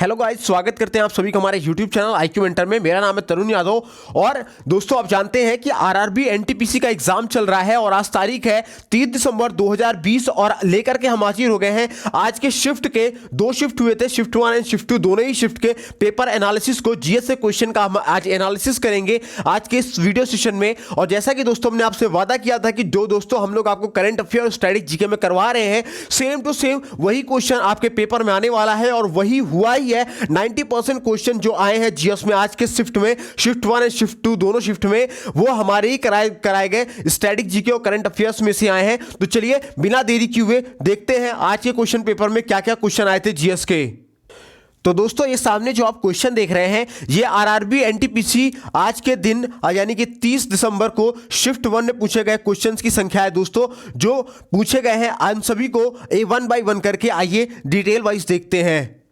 Hello guys, स्वागत करते हैं आप सभी का हमारे यूट्यूब चैनल IQ मेंटर में। मेरा नाम है तरुण यादव और दोस्तों आप जानते हैं कि आरआरबी एनटीपीसी का एग्जाम चल रहा है और आज तारीख है 30 दिसंबर 2020 और लेकर के हम हाजिर हो गए हैं आज के शिफ्ट के दो शिफ्ट हुए थे, शिफ्ट 1 एंड शिफ्ट 2 दोनों ही शिफ्ट के पेपर एनालिसिस को जीएस से क्वेश्चन का हम आज एनालिसिस करेंगे आज के इस वीडियो सेशन में। और जैसा कि दोस्तों हमने आपसे वादा किया था कि जो दोस्तों हम लोग आपको करंट अफेयर और स्टैटिक जीके में करवा रहे हैं, सेम टू सेम वही क्वेश्चन आपके पेपर में आने वाला है और वही हुआ ही है। 90% क्वेश्चन जो आए हैं जीएस में आज के शिफ्ट में, शिफ्ट 1 एंड शिफ्ट 2 दोनों शिफ्ट में, वो हमारे ही कराए गए स्टैटिक जीके और करंट अफेयर्स में से आए हैं। तो चलिए बिना देरी किए हुए देखते हैं आज के क्वेश्चन पेपर में क्या क्या क्वेश्चन आए थे जीएस के। तो दोस्तों ये सामने जो आप क्वेश्चन देख रहे हैं ये आरआरबी एनटीपीसी आज के दिन यानी कि 30 दिसंबर को शिफ्ट 1 में पूछे गए क्वेश्चंस की संख्या है दोस्तों, जो पूछे गए हैं। हम सभी को वन बाय वन करके आइए डिटेल वाइज देखते हैं।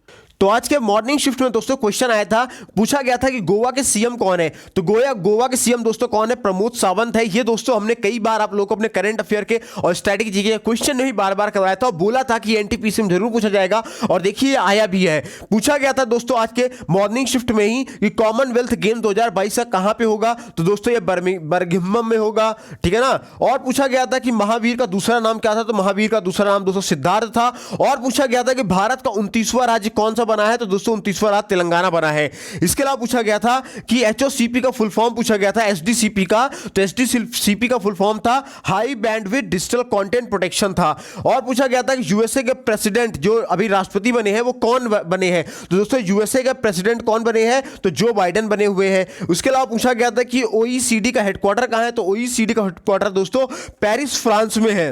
तो आज के मॉर्निंग शिफ्ट में दोस्तों क्वेश्चन आया था, पूछा गया था कि गोवा के सीएम कौन है। तो गोवा के सीएम दोस्तों कौन है? प्रमोद सावंत है। ये दोस्तों हमने कई बार आप लोगों को अपने करंट अफेयर के और स्टैटिक जीके क्वेश्चन में भी बार बार करवाया था और बोला था कि एनटीपीसी में जरूर पूछा जाएगा और देखिए आया भी है। पूछा गया था दोस्तों आज के मॉर्निंग शिफ्ट में ही कि कॉमनवेल्थ गेम 2022 का कहां पे होगा। तो दोस्तों ये बर्मिंघम में होगा, ठीक है ना। और पूछा गया था कि महावीर का दूसरा नाम क्या था। तो महावीर का दूसरा नाम दोस्तों सिद्धार्थ था। और पूछा गया था कि भारत का 29वां राज्य कौन सा बना है। तो दोस्तों 29वां राज्य तेलंगाना बना है। इसके अलावा पूछा गया था कि एचओसीपी का फुल फॉर्म पूछा गया था एसडीसीपी का। तो एसडीसीपी का फुल फॉर्म था high bandwidth digital content protection था। और पूछा गया था कि यूएसए के प्रेसिडेंट जो अभी राष्ट्रपति बने हैं वो कौन बने हैं। तो दोस्तों यूएसए के प्रेसिडेंट कौन बने हैं? तो जो बाइडेन बने हुए हैं। उसके अलावा पूछा गया था कि ओईसीडी का हेडक्वार्टर कहां है। तो ओईसीडी का हेडक्वार्टर दोस्तों पेरिस फ्रांस में है।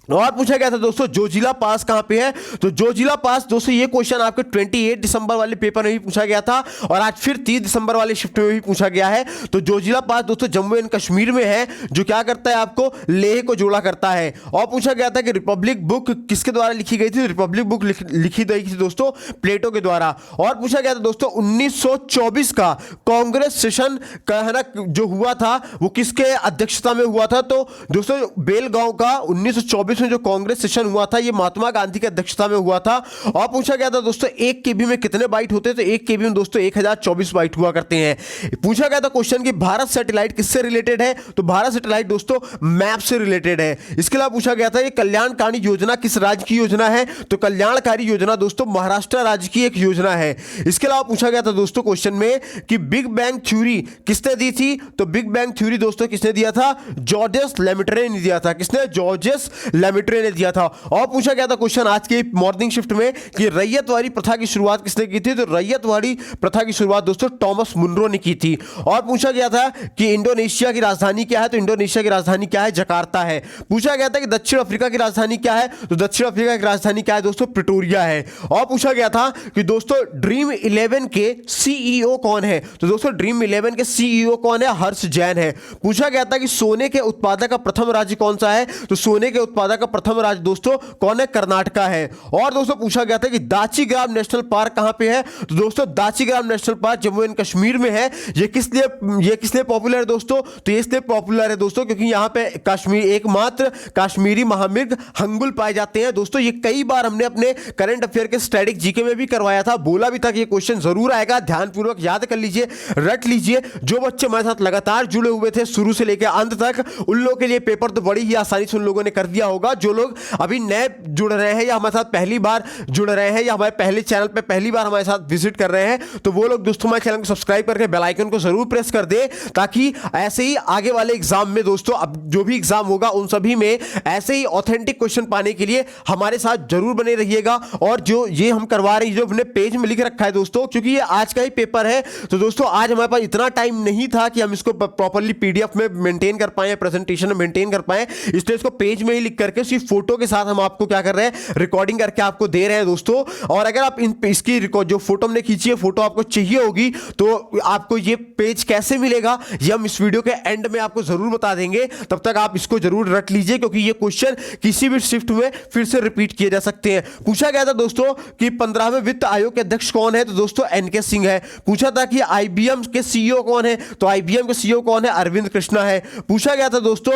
और पूछा गया था दोस्तों जोजिला पास कहां पे है। तो जोजिला पास दोस्तों ये क्वेश्चन आपके 28 दिसंबर वाले पेपर में भी पूछा गया था और आज फिर 30 दिसंबर वाले शिफ्ट में भी पूछा गया है। तो जोजिला पास दोस्तों जम्मू एंड कश्मीर में है, जो क्या करता है आपको लेह को जोड़ा करता है। और पूछा गया था कि रिपब्लिक बुक किसके द्वारा लिखी गई थी। रिपब्लिक बुक लिखी गई थी दोस्तों प्लेटो के द्वारा। और पूछा गया था दोस्तों 1924 का कांग्रेस सेशन का है ना जो हुआ था वो किसके अध्यक्षता में हुआ था। तो दोस्तों बेलगांव का 1924 में जो कांग्रेस सेशन हुआ था ये महात्मा गांधी की अध्यक्षता में हुआ था। और पूछा गया था दोस्तों 1 केबी में कितने बाइट होते हैं। तो 1 केबी में दोस्तों 1024 बाइट हुआ करते हैं। पूछा गया था क्वेश्चन कि भारत सैटेलाइट किससे रिलेटेड है। तो भारत सैटेलाइट दोस्तों मैप से रिलेटेड है। इसके अलावा पूछा गया था ये कल्याणकारी योजना किस राज्य की योजना है। तो कल्याणकारी योजना दोस्तों महाराष्ट्र राज्य की एक योजना है। इसके अलावा पूछा गया था दोस्तों क्वेश्चन में कि बिग बैंग थ्योरी किसने दी थी। तो बिग बैंग थ्योरी दोस्तों किसने दिया था? जॉर्जेस लेमेट्रे ने दिया था। किसने? जॉर्जेस लेमेट्रे ने दिया था। और पूछा गया था क्वेश्चन आज के मॉर्निंग शिफ्ट में कि रैयतवाड़ी प्रथा की शुरुआत किसने की थी। तो रैयतवाड़ी प्रथा की शुरुआत दोस्तों टॉमस मुनरो ने की थी। और पूछा गया था कि इंडोनेशिया की राजधानी क्या है। तो इंडोनेशिया की राजधानी क्या है? जकार्ता है। पूछा गया था कि दक्षिण अफ्रीका की राजधानी क्या है। तो दक्षिण अफ्रीका की राजधानी क्या है दोस्तों? प्रिटोरिया है। और पूछा गया था कि दोस्तों ड्रीम 11 के सीईओ कौन है। तो दोस्तों ड्रीम 11 के सीईओ कौन है? हर्ष जैन है। पूछा गया था कि सोने के उत्पादक का प्रथम राज्य कौन सा है। तो सोने के उत्पादक का प्रथम राज्य दोस्तों कौन है? कर्नाटका है। और दोस्तों पूछा गया था कि दाचीग्राम नेशनल पार्क कहां पे है। तो दोस्तों Dachigam national park Jammu and Kashmir में है। ये किस लिए पॉपुलर है दोस्तों? तो ये इसलिए पॉपुलर है दोस्तों क्योंकि यहां पे कश्मीर एकमात्र कश्मीरी महामृग हंगुल पाए जाते हैं। दोस्तों ये कई बार हमने अपने करंट अफेयर के स्टैटिक जीके में भी करवाया था, बोला भी था कि ये क्वेश्चन जरूर आएगा, ध्यानपूर्वक याद कर लीजिए, रट लीजिए। जो बच्चे हमारे साथ लगातार जुड़े हुए थे शुरू से लेकर अंत तक, उन लोगों के लिए पेपर तो बड़ी ही आसानी से उन लोगों ने कर दिया होगा। जो लोग अभी नए जुड़ रहे हैं या हमारे साथ पहली बार जुड़ रहे हैं या हमारे पहले चैनल पे पहली बार हमारे साथ विजिट कर रहे हैं, तो वो लोग दोस्तों हमारे चैनल को सब्सक्राइब करके बेल आइकन को जरूर प्रेस कर दे, ताकि ऐसे ही आगे वाले एग्जाम में दोस्तों अब जो भी एग्जाम होगा उन सभी में ऐसे ही ऑथेंटिक क्वेश्चन पाने के लिए हमारे साथ जरूर बने रहिएगा। और जो ये हम करवा रहे हैं, जो हमने पेज में लिख रखा है दोस्तों, क्योंकि ये आज का ही पेपर है, तो दोस्तों आज हमारे पास इतना टाइम नहीं था कि हम इसको प्रॉपर्ली पीडीएफ में मेंटेन कर पाए, प्रेजेंटेशन में मेंटेन कर पाए, इसलिए इसको पेज में ही लिख करके सिर्फ फोटो के साथ हम आपको क्या कर रहे हैं, रिकॉर्डिंग करके आपको दे रहे हैं दोस्तों। और अगर आप इसकी जो फोटो हमने खींची है, फोटो आपको चाहिए होगी, तो आपको ये पेज कैसे मिलेगा ये हम इस वीडियो के एंड में आपको जरूर बता देंगे। तब तक आप इसको जरूर रट लीजिए, क्योंकि ये क्वेश्चन किसी भी शिफ्ट में फिर से रिपीट किए जा सकते हैं। पूछा गया था दोस्तों कि 15वें वित्त आयोग के अध्यक्ष कौन है। तो दोस्तों एनके सिंह है। पूछा था कि आईबीएम के सीईओ कौन है। तो आईबीएम के सीईओ कौन है? अरविंद कृष्णा है। पूछा गया था दोस्तों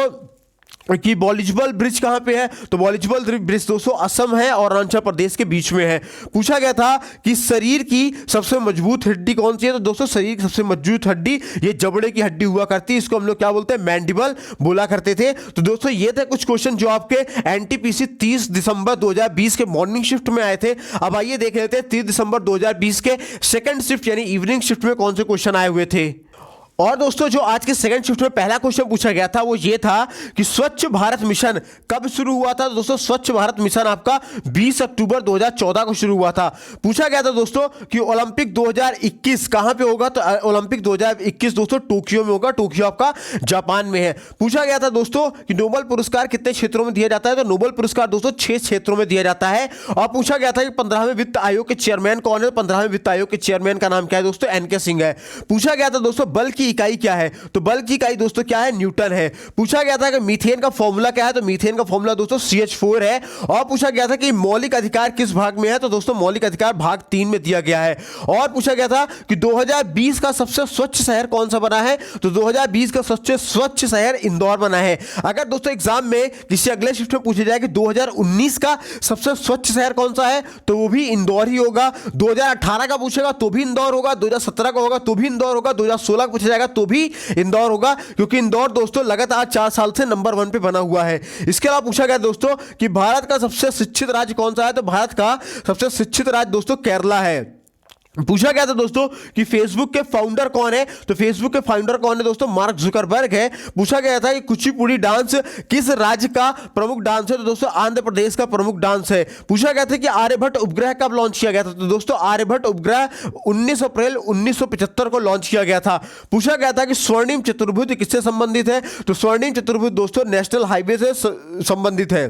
कि बॉलिजबल ब्रिज कहां पे है, तो बॉलिजबल ब्रिज दोस्तों असम है और अरुणाचल प्रदेश के बीच में है। पूछा गया था कि शरीर की सबसे मजबूत हड्डी कौन सी है, तो दोस्तों शरीर की सबसे मजबूत हड्डी ये जबड़े की हड्डी हुआ करती है, इसको हम लोग क्या बोलते हैं, मैंडिबल बोला करते थे। तो दोस्तों ये थे कुछ क्वेश्चन जो आपके एनटीपीसी 30 दिसंबर 2020 के मॉर्निंग शिफ्ट में आए थे। अब आइए देख लेते हैं 30 दिसंबर 2020 के सेकंड शिफ्ट यानी इवनिंग शिफ्ट में कौन से क्वेश्चन आए हुए थे। और दोस्तों जो आज के सेकंड शिफ्ट में पहला क्वेश्चन पूछा गया था वो ये था कि स्वच्छ भारत मिशन कब शुरू हुआ था। तो दोस्तों स्वच्छ भारत मिशन आपका 20 अक्टूबर 2014 को शुरू हुआ था। पूछा गया था दोस्तों कि ओलंपिक 2021 कहां पे होगा, तो ओलंपिक 2021 दोस्तों टोक्यो में होगा, टोक्यो आपका जापान में है। पूछा गया था दोस्तों कि नोबेल पुरस्कार कितने क्षेत्रों में दिया जाता है, तो नोबेल पुरस्कार दोस्तों 6 क्षेत्रों में दिया जाता है। और पूछा गया था कि 15वें वित्त आयोग के चेयरमैन कौन है, 15वें वित्त आयोग के चेयरमैन का नाम क्या है दोस्तों, एनके सिंह है। पूछा गया था दोस्तों बल की इकाई क्या है, तो बल की इकाई दोस्तों क्या है, न्यूटन है। पूछा गया था कि मीथेन का फॉर्मूला क्या है, तो मीथेन का फॉर्मूला दोस्तों CH4 है। और पूछा गया था कि मौलिक अधिकार किस भाग में है, तो दोस्तों मौलिक अधिकार भाग 3 में दिया गया है। और पूछा गया था कि 2020 का सबसे स्वच्छ शहर कौन सा बना है, तो 2020 का सबसे स्वच्छ शहर इंदौर बना है। अगर दोस्तों एग्जाम में किसी अगले शिफ्ट में पूछा जाए कि 2019 का सबसे स्वच्छ शहर कौन सा है, तो वो भी इंदौर ही होगा। 2018 का पूछेगा तो भी इंदौर होगा, 2017 का होगा तो भी इंदौर होगा, 2016 का पूछा जाएगा तो भी इंदौर होगा, क्योंकि इंदौर दोस्तों लगातार 4 साल से नंबर 1 पे बना हुआ है। इसके अलावा पूछा गया दोस्तों कि भारत का सबसे शिक्षित राज्य कौन सा है, तो भारत का सबसे शिक्षित राज्य दोस्तों केरला है। पूछा गया था दोस्तों कि फेसबुक के फाउंडर कौन है, तो फेसबुक के फाउंडर कौन है दोस्तों, मार्क जुकरबर्ग है। पूछा गया था कि कुचिपुड़ी डांस किस राज्य का प्रमुख डांस है, तो दोस्तों आंध्र प्रदेश का प्रमुख डांस है। पूछा गया था कि आर्यभट्ट उपग्रह कब लॉन्च किया गया था, तो दोस्तों आर्यभट्ट उपग्रह 19 अप्रैल 1975 को लॉन्च किया गया था। पूछा गया था कि स्वर्णिम चतुर्भुज किससे संबंधित है, तो स्वर्णिम चतुर्भुज दोस्तों नेशनल हाईवे से संबंधित है।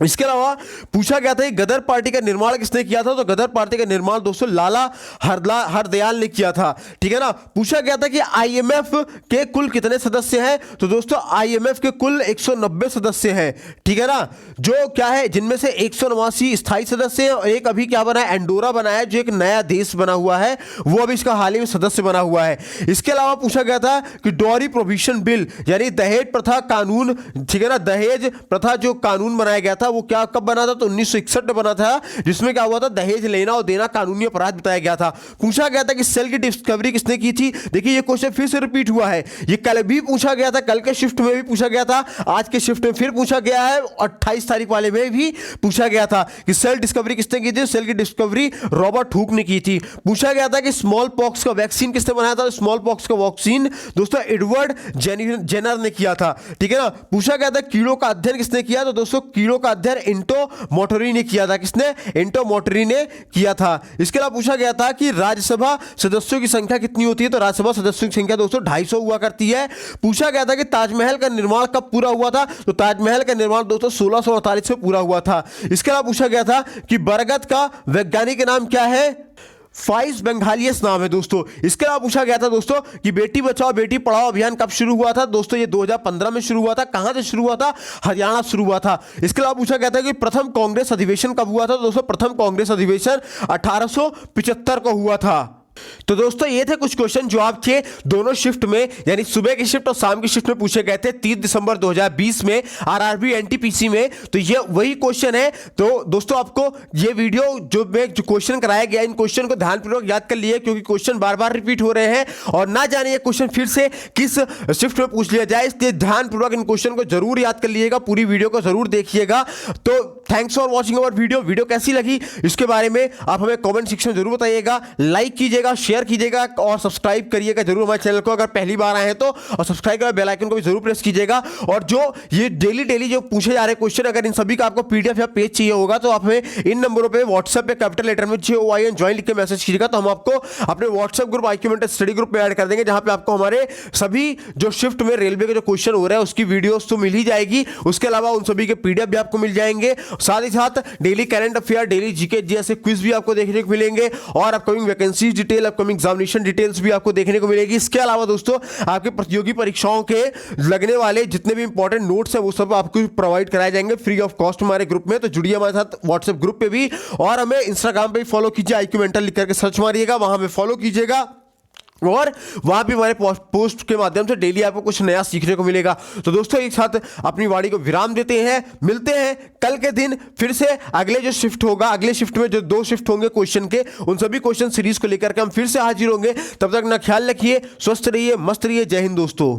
इसके अलावा पूछा गया था कि गदर पार्टी का निर्माण किसने किया था, तो गदर पार्टी का निर्माण दोस्तों लाला हरदयाल ने किया था, ठीक है ना। पूछा गया था कि आईएमएफ के कुल कितने सदस्य हैं, तो दोस्तों आईएमएफ के कुल 190 सदस्य हैं, ठीक है ना। जो क्या है, जिनमें से 189 स्थायी सदस्य हैं और एक अभी क्या बना है, एंडोरा बना है, जो एक नया देश बना हुआ है, वो अभी इसका हाल ही में सदस्य बना हुआ है। इसके अलावा पूछा गया था कि डॉरी प्रोहिबिशन बिल यानी दहेज प्रथा कानून, ठीक है ना, दहेज प्रथा जो कानून बनाया गया था वो क्या कब बना था, तो 1961 में बना था, जिसमें क्या हुआ था, दहेज लेना और देना कानूनी अपराध बताया गया था। पूछा गया था कि सेल की डिस्कवरी किसने की थी। देखिए ये क्वेश्चन फिर से रिपीट हुआ है, ये कल भी पूछा गया था, कल के शिफ्ट में भी पूछा गया था, आज के शिफ्ट में फिर पूछा गया है, 28 तारीख वाले में भी पूछा गया था कि सेल डिस्कवरी किसने की थी। सेल की डिस्कवरी रॉबर्ट हुक ने की थी। पूछा गया था कि स्मॉल पॉक्स का वैक्सीन किसने बनाया था, स्मॉल पॉक्स का वैक्सीन दोस्तों एडवर्ड जेनर ने किया था, ठीक है ना। पूछा गया था कीड़ों का अध्ययन किसने किया, तो दोस्तों कीड़ों का अध्ययन इंटो मोटरी ने किया था। किसने, इंटो मोटरी ने किया था। इसके अलावा पूछा गया था कि राज्यसभा सदस्यों की संख्या कितनी होती है, तो राज्यसभा सदस्यों की संख्या दोस्तों 250 हुआ करती है। पूछा गया था कि ताजमहल का निर्माण कब पूरा हुआ था, तो ताजमहल का निर्माण दोस्तों 1648 में पूरा हुआ था। इसके अलावा पूछा गया था कि बरगद का वैज्ञानिक नाम क्या है, फाइस बेंगालियस नाम है दोस्तों। इसके अलावा पूछा गया था दोस्तों कि बेटी बचाओ बेटी पढ़ाओ अभियान कब शुरू हुआ था, दोस्तों ये 2015 में शुरू हुआ था। कहां से शुरू हुआ था, हरियाणा शुरू हुआ था। इसके अलावा पूछा गया था कि प्रथम कांग्रेस अधिवेशन कब हुआ था, दोस्तों प्रथम कांग्रेस अधिवेशन 1875 को हुआ था। तो दोस्तों ये थे कुछ क्वेश्चन जो आपके दोनों शिफ्ट में यानी सुबह की शिफ्ट और शाम की शिफ्ट में पूछे गए थे 30 दिसंबर 2020 में आरआरबी एनटीपीसी में। तो ये वही क्वेश्चन है। तो दोस्तों आपको ये वीडियो जो क्वेश्चन कराया गया, इन क्वेश्चन को ध्यानपूर्वक याद कर लिए, क्योंकि क्वेश्चन बार बार रिपीट हो रहे हैं और ना जाने ये क्वेश्चन फिर से किस शिफ्ट में पूछ लिया जाए, इसलिए ध्यानपूर्वक इन क्वेश्चन को जरूर याद कर लीजिएगा, पूरी वीडियो को जरूर देखिएगा। तो thanks for watching our video कैसी लगी इसके बारे में आप हमें कॉमेंट सेक्शन में जरूर बताइएगा, लाइक कीजिएगा, शेयर कीजिएगा और सब्सक्राइब करिएगा जरूर हमारे चैनल को अगर पहली बार आए हैं तो, और सब्सक्राइब कर बेल आइकन को भी जरूर प्रेस कीजिएगा। और जो ये डेली जो पूछे जा रहे क्वेश्चन, अगर इन सभी का आपको पीडीएफ या पेज चाहिए होगा तो आप हमें इन नंबरों पे व्हाट्सएप पे कैपिटल लेटर में JOIN ज्वाइन लिख के मैसेज कीजिएगा, तो हम आपको अपने WhatsApp group IQ mentor study group में ऐड कर देंगे, जहां पे आपको हमारे सभी जो शिफ्ट में रेलवे के जो क्वेश्चन हो रहे हैं उसकी वीडियोस तो मिल ही जाएगी। उसके अलावा उन सभी के पीडीएफ भी आपको मिल जाएंगे, साथ ही साथ daily current affair, daily GK जैसे क्विज भी आपको देखने को मिलेंगे और upcoming vacancies detail, upcoming examination details भी आपको देखने को मिलेगी। इसके अलावा दोस्तों आपके प्रतियोगी परीक्षाओं के लगने वाले जितने भी इंपॉर्टेंट नोट्स हैं वो सब आपको प्रोवाइड कराए जाएंगे फ्री ऑफ कॉस्ट हमारे ग्रुप में। तो जुड़िए हमारे साथ व्हाट्सएप ग्रुप पे भी, और हमें इंस्टाग्राम पे भी फॉलो कीजिए, IQ मेंटर लिख करके सर्च मारिएगा, वहां हमें फॉलो कीजिएगा। और वहां भी हमारे पोस्ट के माध्यम से डेली आपको कुछ नया सीखने को मिलेगा। तो दोस्तों एक साथ अपनी वाणी को विराम देते हैं, मिलते हैं कल के दिन फिर से अगले जो शिफ्ट होगा, अगले शिफ्ट में जो 2 शिफ्ट होंगे क्वेश्चन के, उन सभी क्वेश्चन सीरीज को लेकर के हम फिर से हाजिर होंगे। तब तक ना ख्याल रखिए, स्वस्थ रहिए, मस्त रहिए। जय हिंद दोस्तों।